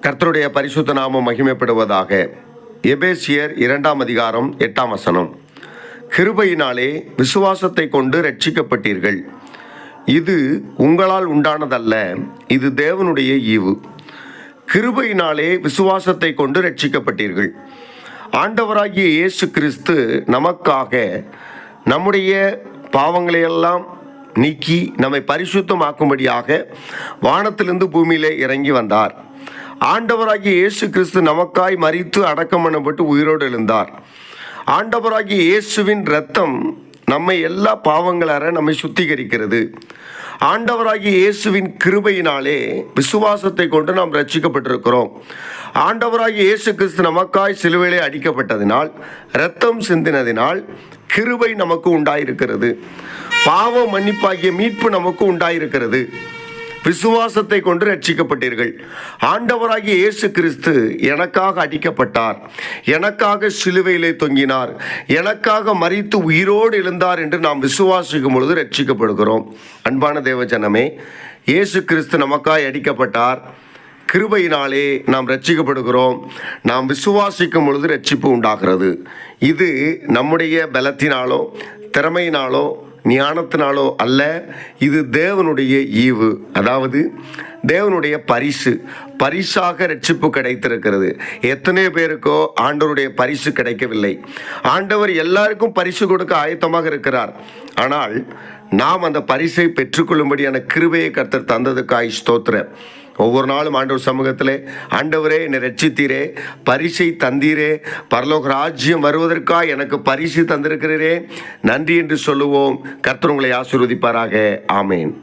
கர்த்தருடைய பரிசுத்த நாமம் மகிமைப்படுவதாக. எபேசியர் 2 அதிகாரம் 8 வசனம். கிருபையினாலே விசுவாசத்தை கொண்டு ரட்சிக்கப்பட்டீர்கள். இது உங்களால் உண்டானதல்ல, இது தேவனுடைய ஈவு. கிருபையினாலே விசுவாசத்தை கொண்டு ரட்சிக்கப்பட்டீர்கள். ஆண்டவராகிய இயேசு கிறிஸ்து நமக்காக நம்முடைய பாவங்களையெல்லாம் நீக்கி நம்மை பரிசுத்தமாக்கும்படியாக வானத்திலிருந்து பூமியிலே இறங்கி வந்தார். ஆண்டவராகிய இயேசு கிறிஸ்து நமக்காய் மரித்து அடக்கம் பண்ணப்பட்டு உயிரோடு எழுந்தார். ஆண்டவராகிய இயேசுவின் இரத்தம் நம்மை எல்லா பாவங்களற நம்மை சுத்திகரிக்கிறது. ஆண்டவராகிய இயேசுவின் கிருபையினாலே விசுவாசத்தை கொண்டு நாம் ரட்சிக்கப்பட்டிருக்கிறோம். ஆண்டவராகிய இயேசு கிறிஸ்து நமக்காய் சிலுவையிலே அடிக்கப்பட்டதினால், இரத்தம் சிந்தினதினால் கிருபை நமக்கு உண்டாயிருக்கிறது. பாவ மன்னிப்பாகிய மீட்பு நமக்கு உண்டாயிருக்கிறது. விசுவாசத்தை கொண்டு ரட்சிக்கப்பட்டீர்கள். ஆண்டவராகிய இயேசு கிறிஸ்து எனக்காக அடிக்கப்பட்டார், எனக்காக சிலுவையிலே தொங்கினார், எனக்காக மரித்து உயிரோடு எழுந்தார் என்று நாம் விசுவாசிக்கும் பொழுது ரட்சிக்கப்படுகிறோம். அன்பான தேவஜனமே, இயேசு கிறிஸ்து நமக்காய் அடிக்கப்பட்டார். கிருபையினாலே நாம் ரட்சிக்கப்படுகிறோம். நாம் விசுவாசிக்கும் பொழுது ரட்சிப்பு உண்டாகிறது. இது நம்முடைய பலத்தினாலோ திறமையினாலோ ஞானத்தினாலோ அல்ல, இது தேவனுடைய ஈவு, அதாவது தேவனுடைய பரிசாக ரட்சிப்பு கிடைத்திருக்கிறது. எத்தனை பேருக்கோ ஆண்டவருடைய பரிசு கிடைக்கவில்லை. ஆண்டவர் எல்லாருக்கும் பரிசு கொடுக்க ஆயத்தமாக இருக்கிறார். ஆனால் நாம் அந்த பரிசை பெற்றுக்கொள்ளும்படியான கிருபையை கர்த்தர் தந்ததுக்காய் ஸ்தோத்திரம். ஒவ்வொரு நாளும் ஆண்டவர் சமூகத்திலே, ஆண்டவரே என்னை ரட்சித்தீரே, பரிசை தந்தீரே, பரலோக ராஜ்யம் வருவதற்காக எனக்கு பரிசு தந்திருக்கிறீரே, நன்றி என்று சொல்லுவோம். கர்த்தர் உங்களை ஆசீர்வதிப்பாராக. ஆமேன்.